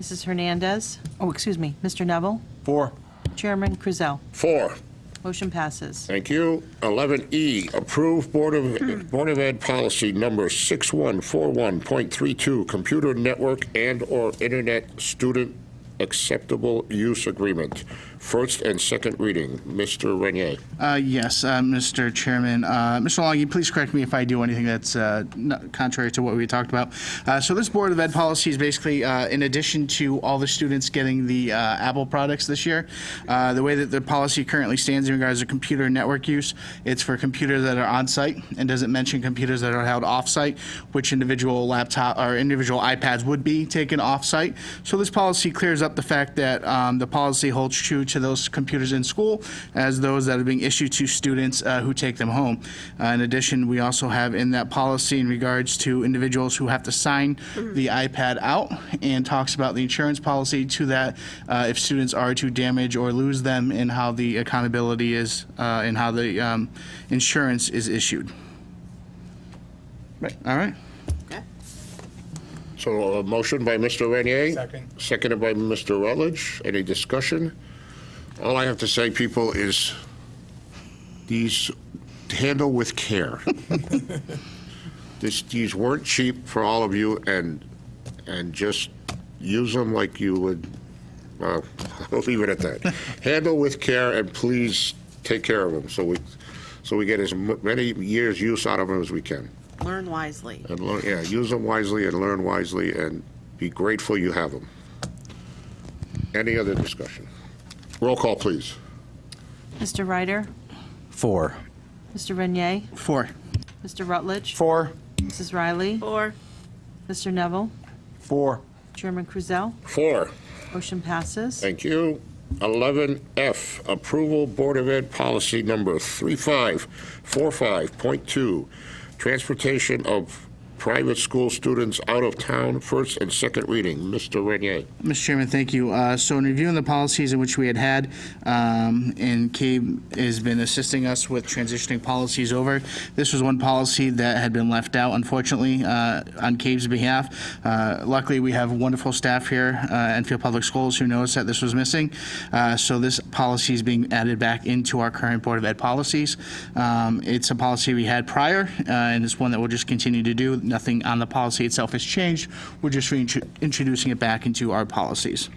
Mrs. Hernandez? Oh, excuse me, Mr. Neville? 4. Chairman Krizel? 4. Motion passes. Thank you. 11E, approve Board of Ed policy number 6141.32, computer network and/or internet student acceptable use agreement. First and second reading. Mr. Renier. Yes, Mr. Chairman. Mr. Longy, please correct me if I do anything that's not contrary to what we talked about. So this Board of Ed policy is basically, in addition to all the students getting the Apple products this year, the way that the policy currently stands in regards to computer network use, it's for computers that are on-site and doesn't mention computers that are held off-site, which individual laptop or individual iPads would be taken off-site. So this policy clears up the fact that the policy holds true to those computers in school as those that are being issued to students who take them home. In addition, we also have in that policy in regards to individuals who have to sign the iPad out and talks about the insurance policy to that if students are to damage or lose them and how the accountability is and how the insurance is issued. Right. All right. So a motion by Mr. Renier. Second. Seconded by Mr. Rutledge. Any discussion? All I have to say, people, is these handle with care. These weren't cheap for all of you, and just use them like you would, I'll leave it at that. Handle with care, and please take care of them so we get as many years use out of them as we can. Learn wisely. And use them wisely and learn wisely, and be grateful you have them. Any other discussion? Roll call, please. Mr. Ryder? 4. Mr. Renier? 4. Mr. Rutledge? 4. Mrs. Riley? 4. Mr. Neville? 4. Chairman Krizel? 4. Motion passes. Thank you. 11F, approval Board of Ed policy number 3545.2, transportation of private school students out of town, first and second reading. Mr. Renier. Mr. Chairman, thank you. So in reviewing the policies in which we had, and Cabe has been assisting us with transitioning policies over, this was one policy that had been left out, unfortunately, on Cabe's behalf. Luckily, we have wonderful staff here at Enfield Public Schools who noticed that this was missing. So this policy is being added back into our current Board of Ed policies. It's a policy we had prior, and it's one that we'll just continue to do. Nothing on the policy itself has changed. We're just introducing it back into our policies.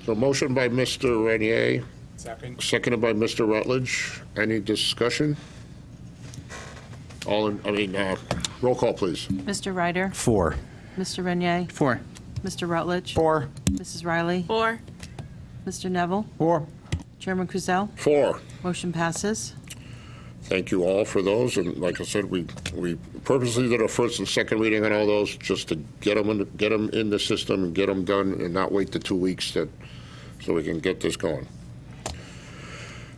So motion by Mr. Renier, Second. seconded by Mr. Rutledge. Any discussion? Roll call, please. Mr. Ryder? 4. Mr. Renier? 4. Mr. Rutledge? 4. Mrs. Riley? 4. Mr. Neville? 4. Chairman Krizel? 4. Motion passes. Thank you all for those, and like I said, we purposely did a first and second reading on all those, just to get them in the system and get them done, and not wait the 2 weeks so we can get this going.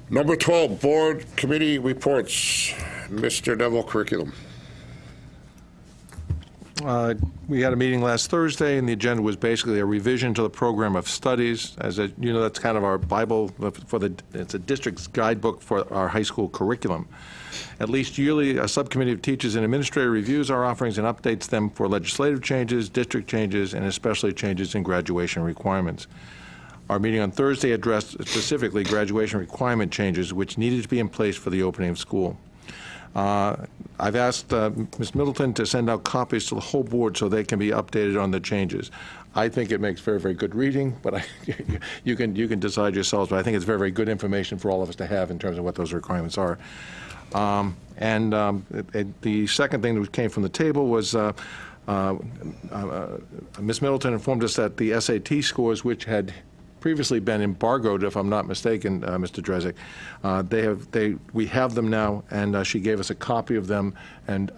Number 12, Board Committee Reports. Mr. Neville, Curriculum. We had a meeting last Thursday, and the agenda was basically a revision to the program of studies. You know, that's kind of our Bible it's a district's guidebook for our high school curriculum. At least yearly, a subcommittee of teachers and administrators reviews our offerings and updates them for legislative changes, district changes, and especially changes in graduation requirements. Our meeting on Thursday addressed specifically graduation requirement changes which needed to be in place for the opening of school. I've asked Ms. Middleton to send out copies to the whole board so they can be updated on the changes. I think it makes very, very good reading, but you can decide yourselves, but I think it's very, very good information for all of us to have in terms of what those requirements are. The second thing that came from the table was Ms. Middleton informed us that the SAT scores, which had previously been embargoed, if I'm not mistaken, Mr. Drezek, we have them now, and she gave us a copy of them and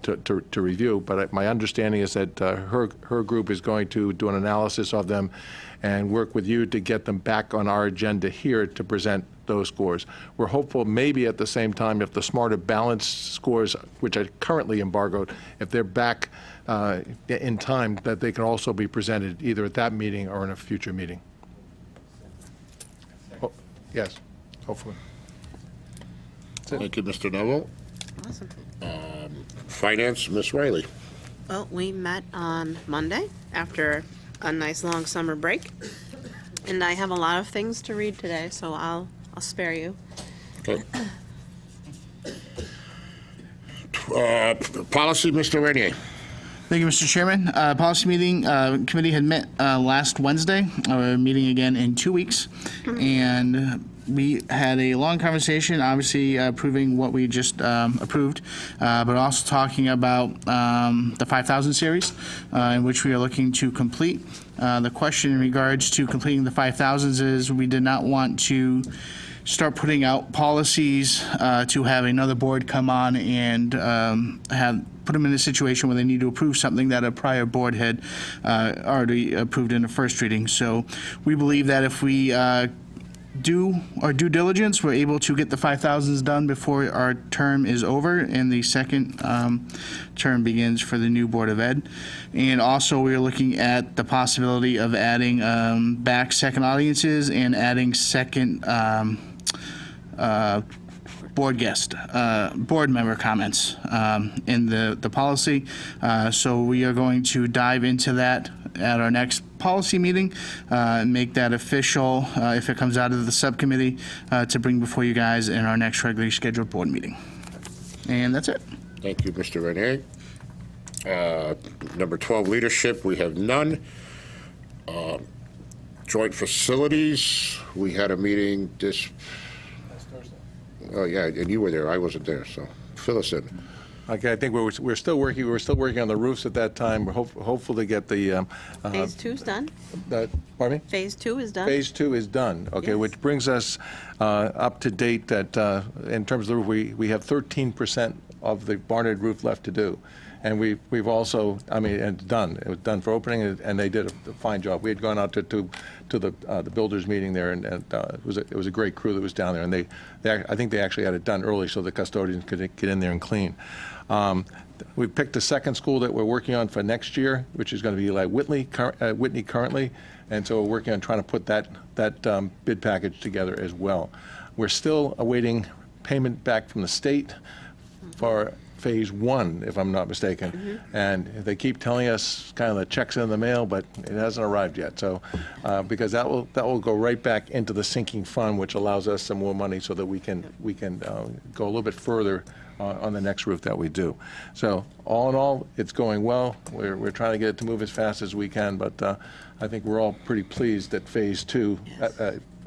to review. But my understanding is that her group is going to do an analysis of them and work with you to get them back on our agenda here to present those scores. We're hopeful maybe at the same time, if the Smarter Balanced scores, which are currently embargoed, if they're back in time, that they can also be presented either at that meeting or in a future meeting. Oh, yes, hopefully. Thank you, Mr. Neville. Awesome. Finance, Ms. Riley. Well, we met on Monday after a nice long summer break, and I have a lot of things to read today, so I'll spare you. Okay. Policy, Mr. Renier. Thank you, Mr. Chairman. Policy meeting committee had met last Wednesday. We're meeting again in 2 weeks, and we had a long conversation, obviously approving what we just approved, but also talking about the 5,000 series, in which we are looking to complete. The question in regards to completing the 5,000s is we did not want to start putting out policies to have another board come on and put them in a situation where they need to approve something that a prior board had already approved in the first reading. So we believe that if we do our due diligence, we're able to get the 5,000s done before our term is over and the second term begins for the new Board of Ed. And also we're looking at the possibility of adding back second audiences and adding second board member comments in the policy. So we are going to dive into that at our next policy meeting and make that official if it comes out of the subcommittee to bring before you guys in our next regularly scheduled board meeting. And that's it. Thank you, Mr. Renier. Number 12, leadership, we have none. Joint facilities, we had a meeting this... Oh, yeah, and you were there. I wasn't there, so fill us in. Okay, I think we're still working. We were still working on the roofs at that time. We're hopeful to get the. Phase 2's done. Pardon me? Phase 2 is done. Phase 2 is done. Okay, Yes. which brings us up to date that in terms of the roof, we have 13% of the Barnard roof left to do. And we've also, and it's done. It was done for opening, and they did a fine job. We had gone out to the builders meeting there, and it was a great crew that was down there. And I think they actually had it done early so the custodians could get in there and clean. We picked a second school that we're working on for next year, which is going to be like Whitney currently, and so we're working on trying to put that bid package together as well. We're still awaiting payment back from the state for Phase 1, if I'm not mistaken. Mm-hmm. And they keep telling us kind of the check's in the mail, but it hasn't arrived yet. So, because that will go right back into the sinking fund, which allows us some more money so that we can go a little bit further on the next roof that we do. So, all in all, it's going well. We're trying to get it to move as fast as we can, but I think we're all pretty pleased that Phase 2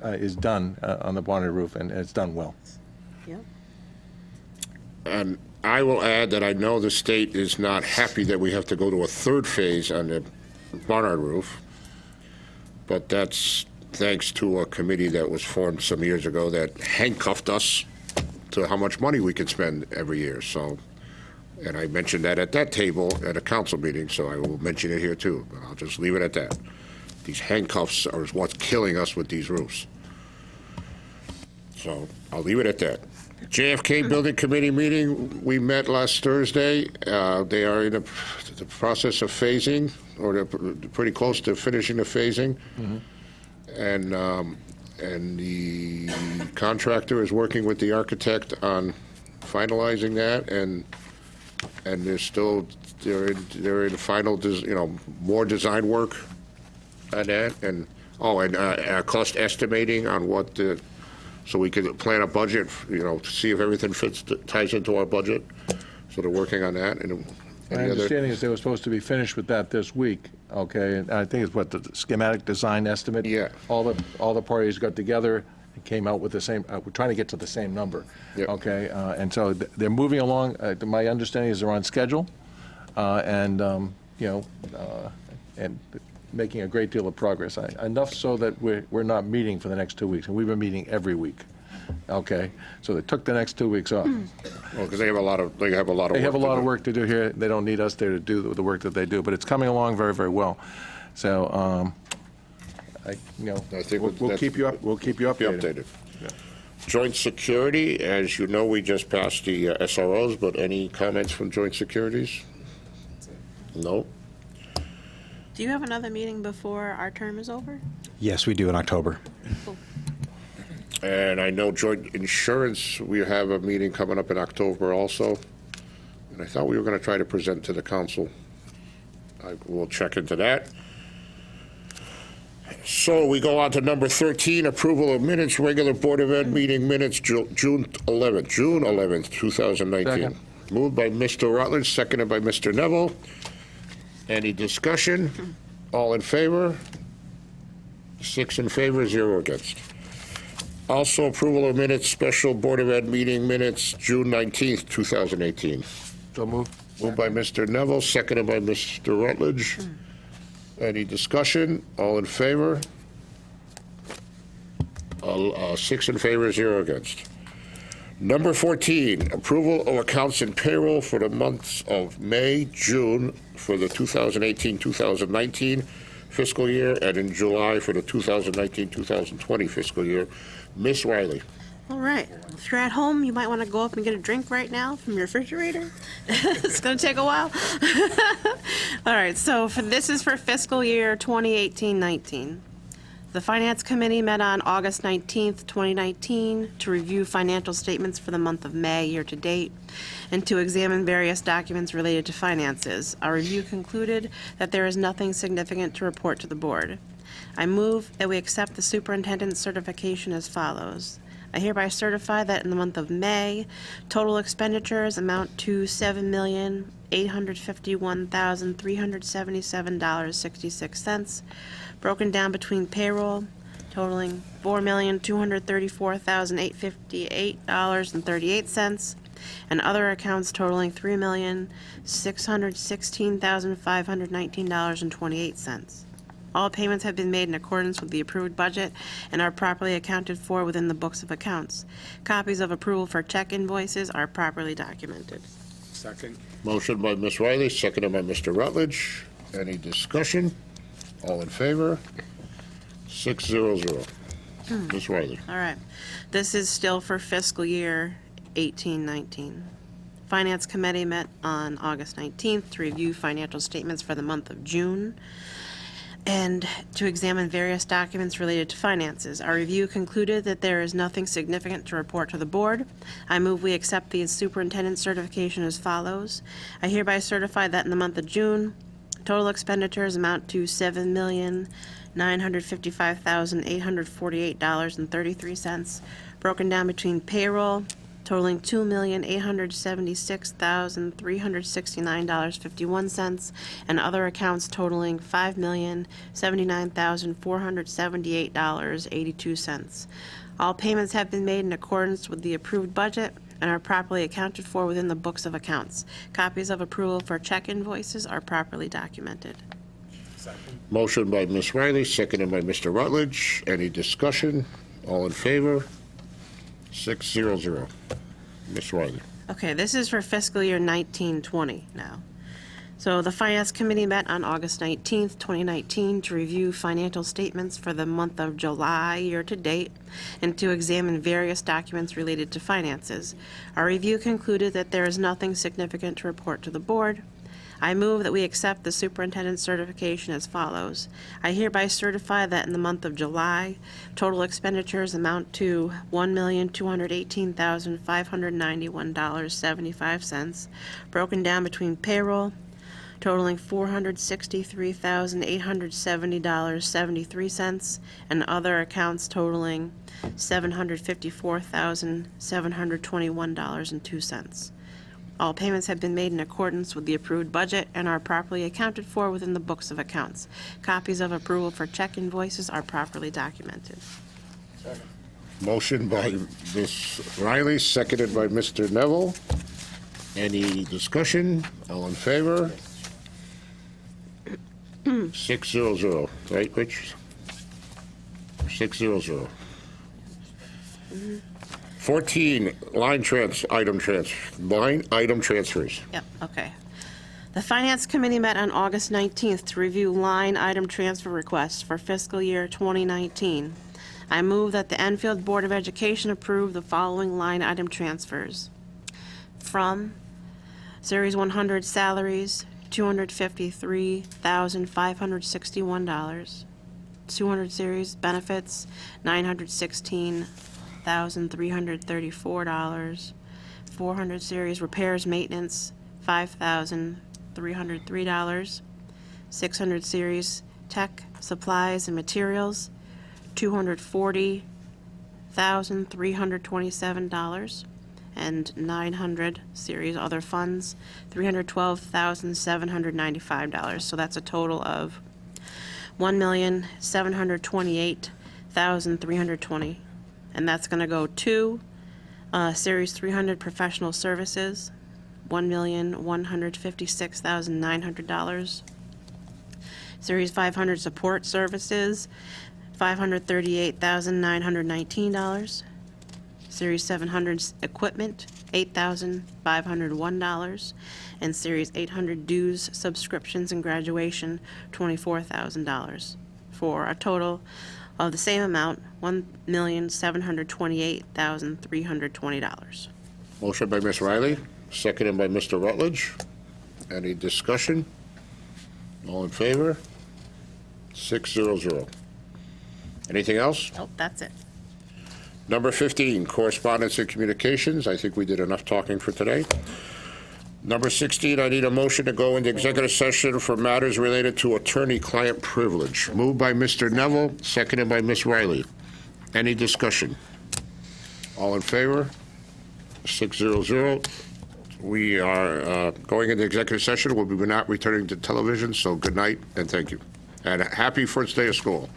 is done on the Barnard roof, and it's done well. Yep. And I will add that I know the state is not happy that we have to go to a third phase on the Barnard roof, but that's thanks to a committee that was formed some years ago that handcuffed us to how much money we could spend every year. So, and I mentioned that at that table at a council meeting, so I will mention it here too, but I'll just leave it at that. These handcuffs are what's killing us with these roofs. So I'll leave it at that. JFK Building Committee meeting, we met last Thursday. They are in the process of phasing, or they're pretty close to finishing the phasing. Mm-hmm. And the contractor is working with the architect on finalizing that, and they're in final, more design work on that, and cost estimating on what the so we can plan a budget, to see if everything ties into our budget. So they're working on that. And My any other- understanding is they were supposed to be finished with that this week, okay? And I think it's what, the schematic design estimate? Yeah. All the parties got together and came out with the same, we're trying to get to the same number. Yep. Okay? And so they're moving along. My understanding is they're on schedule, and making a great deal of progress. Enough so that we're not meeting for the next 2 weeks, and we've been meeting every week. Okay? So they took the next 2 weeks off. Well, because they have a lot of They have a lot of to work to do here. They don't need us there to do the work that they do, but it's coming along very, very well. So, I think we'll that's- keep you up. We'll keep you do. Be updated. updated. Joint security, as you know, we just passed the SROs, but any comments from joint securities? No? Do you have another meeting before our term is over? Yes, we do in October. And I know joint insurance, we have a meeting coming up in October also. And I thought we were going to try to present to the council. We'll check into that. So we go on to number 13, approval of minutes, regular Board of Ed meeting minutes, June 11th, 2019. Second. Moved by Mr. Rutledge, seconded by Mr. Neville. Any discussion? All in favor? 6 in favor, 0 against. Also, approval of minutes, special Board of Ed meeting minutes, June 19th, 2018. So move. Moved by Mr. Neville, seconded by Mr. Rutledge. Any discussion? All in favor? 6 in favor, 0 against. Number 14, approval of accounts and payroll for the months of May, June for the 2018-2019 fiscal year, and in July for the 2019-2020 fiscal year. Ms. Riley. All right. If you're at home, you might want to go up and get a drink right now from your refrigerator. It's going to take a while. All right. So this is for fiscal year 2018-19. The Finance Committee met on August 19th, 2019, to review financial statements for the month of May year-to-date and to examine various documents related to finances. Our review concluded that there is nothing significant to report to the board. I move that we accept the superintendent's certification as follows. I hereby certify that in the month of May, total expenditures amount to $7,851,377.66, broken down between payroll totaling $4,234,858.38, and other accounts totaling $3,616,519.28. All payments have been made in accordance with the approved budget and are properly accounted for within the books of accounts. Copies of approval for check invoices are properly documented. Second. Motion by Ms. Riley, seconded by Mr. Rutledge. Any discussion? All in favor? 6-0-0. Ms. Riley. All right. This is still for fiscal year 18-19. Finance Committee met on August 19th to review financial statements for the month of June and to examine various documents related to finances. Our review concluded that there is nothing significant to report to the board. I move we accept the superintendent's certification as follows. I hereby certify that in the month of June, total expenditures amount to $7,955,848.33, broken down between payroll totaling $2,876,369.51, and other accounts totaling $5,079,478.82. All payments have been made in accordance with the approved budget and are properly accounted for within the books of accounts. Copies of approval for check invoices are properly documented. Motion by Ms. Riley, seconded by Mr. Rutledge. Any discussion? All in favor? 6-0-0. Ms. Riley. Okay, this is for fiscal year 19-20 now. So the Finance Committee met on August 19th, 2019 to review financial statements for the month of July year-to-date and to examine various documents related to finances. Our review concluded that there is nothing significant to report to the board. I move that we accept the superintendent's certification as follows. I hereby certify that in the month of July, total expenditures amount to $1,218,591.75, broken down between payroll totaling $463,870.73, and other accounts totaling $754,721.02. All payments have been made in accordance with the approved budget and are properly accounted for within the books of accounts. Copies of approval for check invoices are properly documented. Motion by Ms. Riley, seconded by Mr. Neville. Any discussion? All in favor? 600, right, Rich? 600. 14, line item transfers. Yep, okay. The Finance Committee met on August 19th to review line item transfer requests for fiscal year 2019. I move that the Enfield Board of Education approve the following line item transfers. From Series 100 salaries, $253,561. 200 series benefits, $916,334. 400 series repairs maintenance, $5,303. 600 series tech supplies and materials, $240,327. And 900 series other funds, $312,795. So that's a total of $1,728,320. And that's going to go to Series 300 professional services, $1,156,900. Series 500 support services, $538,919. Series 700 equipment, $8,501. And Series 800 dues, subscriptions, and graduation, $24,000. For a total of the same amount, $1,728,320. Motion by Ms. Riley, seconded by Mr. Rutledge. Any discussion? All in favor? 600. Anything else? Nope, that's it. Number 15, correspondence and communications. I think we did enough talking for today. Number 16, I need a motion to go into executive session for matters related to attorney-client privilege. Moved by Mr. Neville, seconded by Ms. Riley. Any discussion? All in favor? 600. We are going into executive session. We'll be not returning to television, so good night and thank you. And happy first day of school.